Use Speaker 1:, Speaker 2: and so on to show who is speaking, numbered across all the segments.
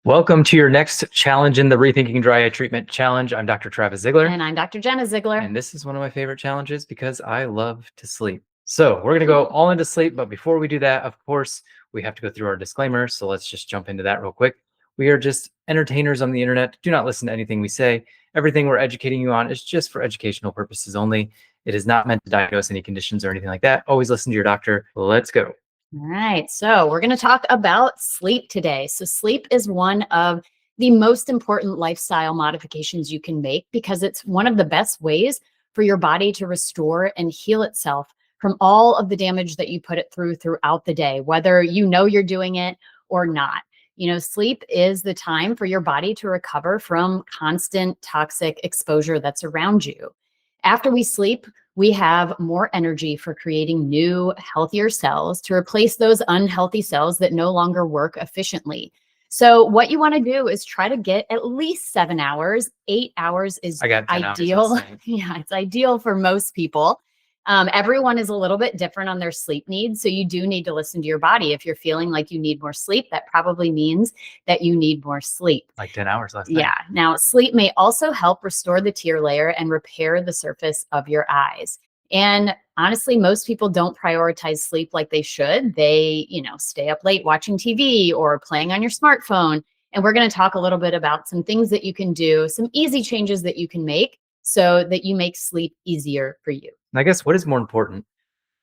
Speaker 1: Welcome to your next challenge in the Rethinking Dry Eye Treatment Challenge. I'm Dr. Travis Zigler.
Speaker 2: And I'm Dr. Jenna Zigler.
Speaker 1: And this is one of my favorite challenges because I love to sleep. So we're going to go all into sleep. But before we do that, of course, we have to go through our disclaimer. So let's just jump into that real quick. We are just entertainers on the internet. Do not listen to anything we say. Everything we're educating you on is just for educational purposes only. It is not meant to diagnose any conditions or anything like that. Always listen to your doctor. Let's go.
Speaker 2: All right, so we're going to talk about sleep today. So sleep is one of the most important lifestyle modifications you can make because it's one of the best ways for your body to restore and heal itself from all of the damage that you put it throughout the day, whether you know you're doing it or not. You know, sleep is the time for your body to recover from constant toxic exposure that's around you. After we sleep, we have more energy for creating new, healthier cells to replace those unhealthy cells that no longer work efficiently. So what you want to do is try to get at least 7 hours. 8 hours is ideal. Yeah, it's ideal for most people. Everyone is a little bit different on their sleep needs. So you do need to listen to your body. If you're feeling like you need more sleep, that probably means that you need more sleep.
Speaker 1: Like 10 hours last night.
Speaker 2: Yeah. Now, sleep may also help restore the tear layer and repair the surface of your eyes. And honestly, most people don't prioritize sleep like they should. They, stay up late watching TV or playing on your smartphone. And we're going to talk a little bit about some things that you can do, some easy changes that you can make so that you make sleep easier for you.
Speaker 1: I guess what is more important,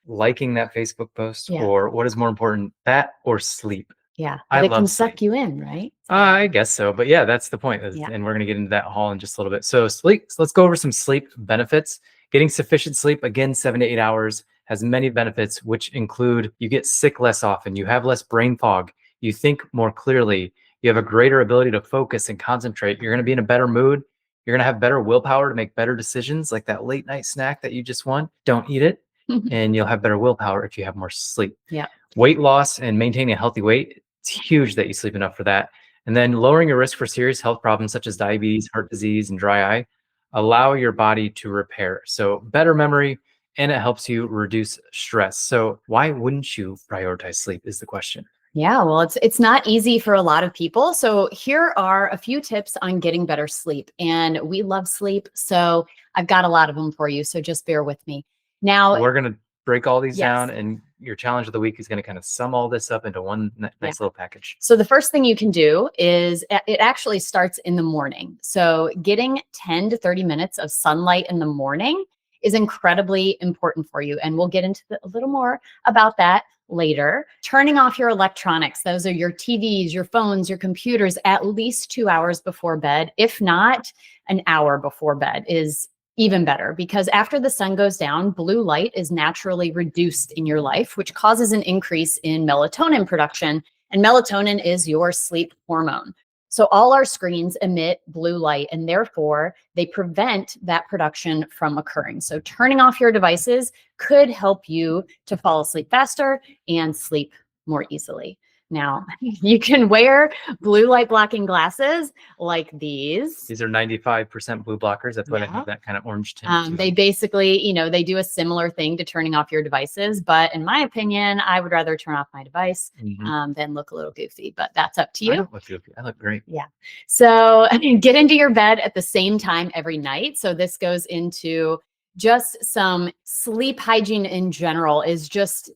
Speaker 1: liking that Facebook post, or what is more important, that or sleep?
Speaker 2: Yeah, but it can suck you in, right?
Speaker 1: I guess so. But yeah, that's the point.
Speaker 2: Yeah.
Speaker 1: And we're going to get into that haul in just a little bit. So sleep, let's go over some sleep benefits. Getting sufficient sleep, again, 7 to 8 hours, has many benefits, which include you get sick less often, you have less brain fog, you think more clearly, you have a greater ability to focus and concentrate. You're going to be in a better mood. You're going to have better willpower to make better decisions, like that late night snack that you just want. Don't eat it. And you'll have better willpower if you have more sleep.
Speaker 2: Yeah.
Speaker 1: Weight loss and maintaining a healthy weight, it's huge that you sleep enough for that. And then lowering your risk for serious health problems such as diabetes, heart disease, and dry eye, allow your body to repair. So better memory, and it helps you reduce stress. So why wouldn't you prioritize sleep is the question.
Speaker 2: Yeah, well, it's not easy for a lot of people. So here are a few tips on getting better sleep. And we love sleep, so I've got a lot of them for you. So just bear with me. Now,
Speaker 1: we're going to break all these down, and your challenge of the week is going to kind of sum all this up into one nice little package.
Speaker 2: So the first thing you can do is it actually starts in the morning. So getting 10 to 30 minutes of sunlight in the morning is incredibly important for you. And we'll get into a little more about that later. Turning off your electronics. Those are your TVs, your phones, your computers at least 2 hours before bed. If not, an hour before bed is even better, because after the sun goes down, blue light is naturally reduced in your life, which causes an increase in melatonin production. And melatonin is your sleep hormone. So all our screens emit blue light, and therefore they prevent that production from occurring. So turning off your devices could help you to fall asleep faster and sleep more easily. Now, you can wear blue light blocking glasses like these.
Speaker 1: These are 95% blue blockers. That's why they have that kind of orange tint.
Speaker 2: They basically, they do a similar thing to turning off your devices. But in my opinion, I would rather turn off my device than look a little goofy. But that's up to you.
Speaker 1: I don't look goofy. I look great.
Speaker 2: Yeah. So get into your bed at the same time every night. So this goes into just some sleep hygiene in general is just,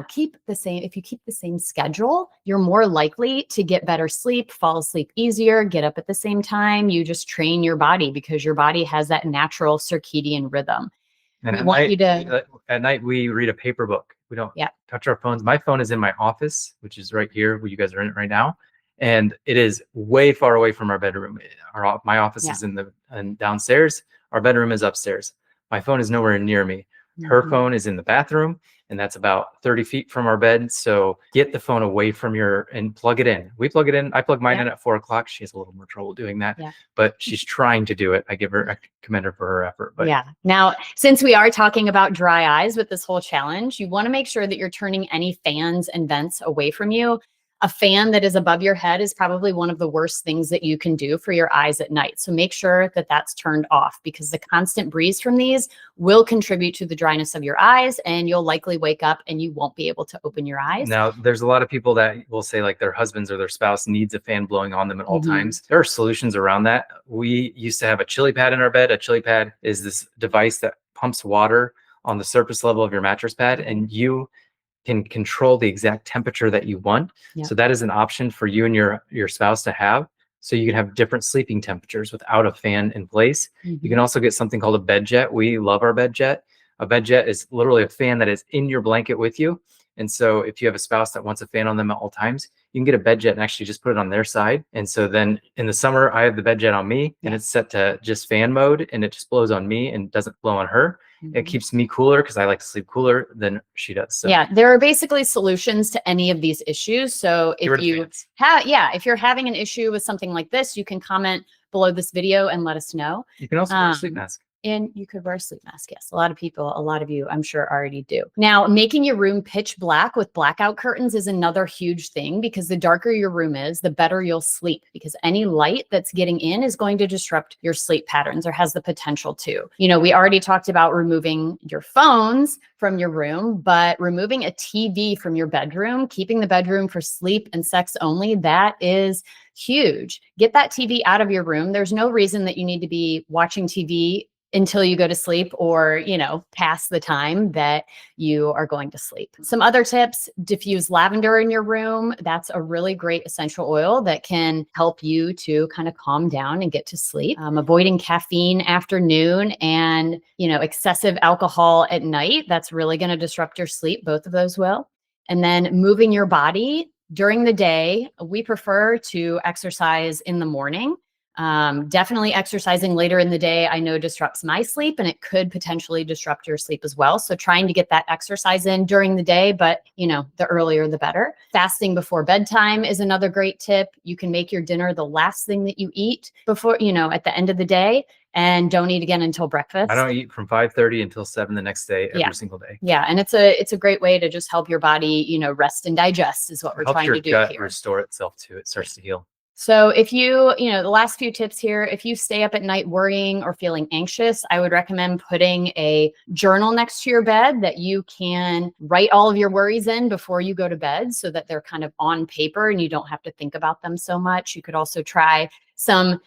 Speaker 2: keep the same. If you keep the same schedule, you're more likely to get better sleep, fall asleep easier, get up at the same time. You just train your body because your body has that natural circadian rhythm.
Speaker 1: And at night, we read a paper book. We don't touch our phones. My phone is in my office, which is right here where you guys are in it right now. And it is way far away from our bedroom. My office is in downstairs. Our bedroom is upstairs. My phone is nowhere near me. Her phone is in the bathroom, and that's about 30 feet from our bed. So get the phone away from and plug it in. We plug it in. I plug mine in at 4 o'clock. She has a little more trouble doing that, but she's trying to do it. I commend her for her effort. But
Speaker 2: now, since we are talking about dry eyes with this whole challenge, you want to make sure that you're turning any fans and vents away from you. A fan that is above your head is probably one of the worst things that you can do for your eyes at night. So make sure that that's turned off, because the constant breeze from these will contribute to the dryness of your eyes, and you'll likely wake up and you won't be able to open your eyes.
Speaker 1: Now, there's a lot of people that will say like their husbands or their spouse needs a fan blowing on them at all times. There are solutions around that. We used to have a ChiliPad in our bed. A ChiliPad is this device that pumps water on the surface level of your mattress pad, and you can control the exact temperature that you want.
Speaker 2: Yep.
Speaker 1: So that is an option for you and your spouse to have. So you can have different sleeping temperatures without a fan in place. You can also get something called a BedJet. We love our BedJet. A BedJet is literally a fan that is in your blanket with you. And so if you have a spouse that wants a fan on them at all times, you can get a BedJet and actually just put it on their side. And so then in the summer, I have the BedJet on me and it's set to just fan mode, and it just blows on me and doesn't blow on her. It keeps me cooler because I like to sleep cooler than she does. So.
Speaker 2: Yeah, there are basically solutions to any of these issues. So if you have, if you're having an issue with something like this, you can comment below this video and let us know.
Speaker 1: You can also wear a sleep mask.
Speaker 2: And you could wear a sleep mask. Yes, a lot of you, I'm sure, already do. Now, making your room pitch black with blackout curtains is another huge thing, because the darker your room is, the better you'll sleep, because any light that's getting in is going to disrupt your sleep patterns, or has the potential to. You know, we already talked about removing your phones from your room, but removing a TV from your bedroom, keeping the bedroom for sleep and sex only, that is huge. Get that TV out of your room. There's no reason that you need to be watching TV until you go to sleep, or, you know, past the time that you are going to sleep. Some other tips: diffuse lavender in your room. That's a really great essential oil that can help you to kind of calm down and get to sleep. Avoiding caffeine after noon and, you know, excessive alcohol at night. That's really going to disrupt your sleep. Both of those will. And then moving your body during the day. We prefer to exercise in the morning. Definitely exercising later in the day, I know, disrupts my sleep, and it could potentially disrupt your sleep as well. So trying to get that exercise in during the day, but, you know, the earlier the better. Fasting before bedtime is another great tip. You can make your dinner the last thing that you eat before, you know, at the end of the day, and don't eat again until breakfast.
Speaker 1: I don't eat from 5:30 until 7 the next day, every single day.
Speaker 2: Yeah, and it's a great way to just help your body, you know, rest and digest is what we're trying to do here.
Speaker 1: Help your gut restore itself too. It starts to heal.
Speaker 2: So if you know, the last few tips here, if you stay up at night worrying or feeling anxious, I would recommend putting a journal next to your bed that you can write all of your worries in before you go to bed, so that they're kind of on paper and you don't have to think about them so much. You could also try some,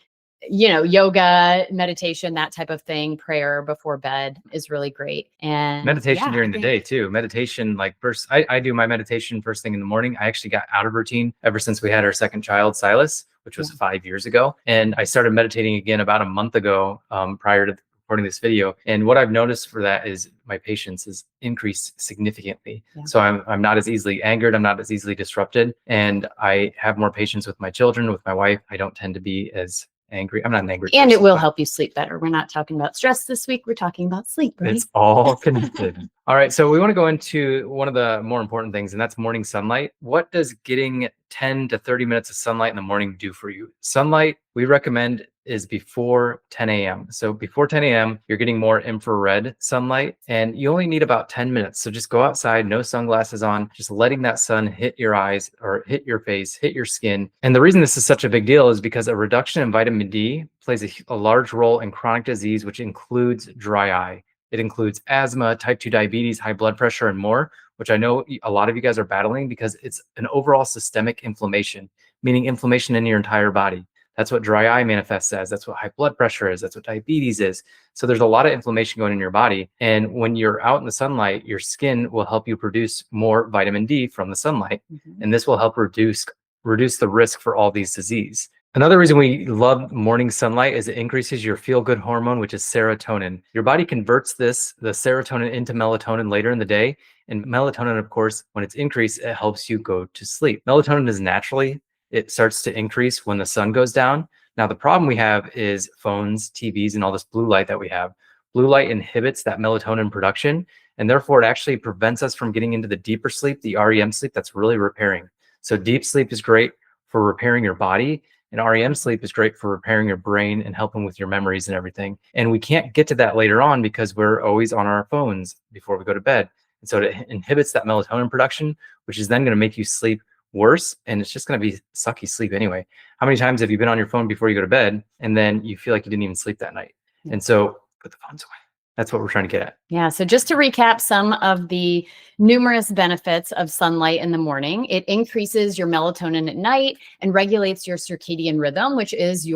Speaker 2: you know, yoga, meditation, that type of thing. Prayer before bed is really great. And
Speaker 1: meditation during the day too. Meditation, like I do my meditation first thing in the morning. I actually got out of routine ever since we had our second child, Silas, which was 5 years ago. And I started meditating again about a month ago, prior to recording this video. And what I've noticed for that is my patience has increased significantly. So I'm not as easily angered. I'm not as easily disrupted. And I have more patience with my children, with my wife. I don't tend to be as angry. I'm not an angry person.
Speaker 2: And it will help you sleep better. We're not talking about stress this week. We're talking about sleep, right?
Speaker 1: It's all connected. All right. So we want to go into one of the more important things, and that's morning sunlight. What does getting 10 to 30 minutes of sunlight in the morning do for you? Sunlight, we recommend, is before 10 a.m. So before 10 a.m., you're getting more infrared sunlight, and you only need about 10 minutes. So just go outside, no sunglasses on, just letting that sun hit your eyes or hit your face, hit your skin. And the reason this is such a big deal is because a reduction in vitamin D plays a large role in chronic disease, which includes dry eye. It includes asthma, type 2 diabetes, high blood pressure, and more, which I know a lot of you guys are battling because it's an overall systemic inflammation, meaning inflammation in your entire body. That's what dry eye manifests as. That's what high blood pressure is. That's what diabetes is. So there's a lot of inflammation going in your body. And when you're out in the sunlight, your skin will help you produce more vitamin D from the sunlight. And this will help reduce the risk for all these diseases. Another reason we love morning sunlight is it increases your feel-good hormone, which is serotonin. Your body converts the serotonin into melatonin later in the day. And melatonin, of course, when it's increased, it helps you go to sleep. Melatonin is it starts to increase when the sun goes down. Now, the problem we have is phones, TVs, and all this blue light that we have. Blue light inhibits that melatonin production, and therefore it actually prevents us from getting into the deeper sleep, the REM sleep that's really repairing. So deep sleep is great for repairing your body, and REM sleep is great for repairing your brain and helping with your memories and everything. And we can't get to that later on because we're always on our phones before we go to bed. And so it inhibits that melatonin production, which is then going to make you sleep worse, and it's just going to be sucky sleep anyway. How many times have you been on your phone before you go to bed and then you feel like you didn't even sleep that night? And so put the phones away. That's what we're trying to get at.
Speaker 2: Yeah. So just to recap some of the numerous benefits of sunlight in the morning, it increases your melatonin at night and regulates your circadian rhythm, which is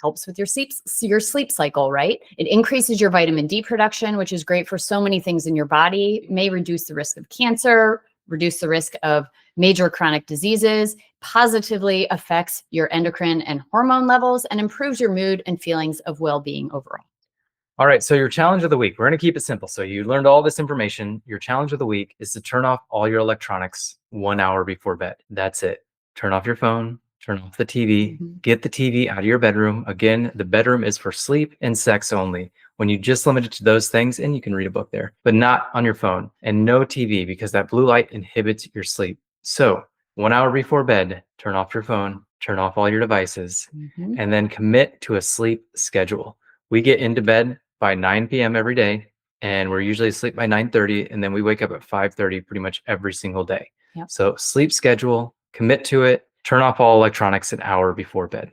Speaker 2: helps with your sleep cycle, right? It increases your vitamin D production, which is great for so many things in your body. It may reduce the risk of cancer, reduce the risk of major chronic diseases, positively affects your endocrine and hormone levels, and improves your mood and feelings of well-being overall.
Speaker 1: All right, so your challenge of the week, we're going to keep it simple. So you learned all this information. Your challenge of the week is to turn off all your electronics 1 hour before bed. That's it. Turn off your phone, turn off the TV, get the TV out of your bedroom. Again, the bedroom is for sleep and sex only. When you just limit it to those things, and you can read a book there, but not on your phone, and no TV because that blue light inhibits your sleep. So 1 hour before bed, turn off your phone, turn off all your devices, and then commit to a sleep schedule. We get into bed by 9 p.m. every day, and we're usually asleep by 9:30, and then we wake up at 5:30 pretty much every single day. So sleep schedule, commit to it, turn off all electronics an hour before bed.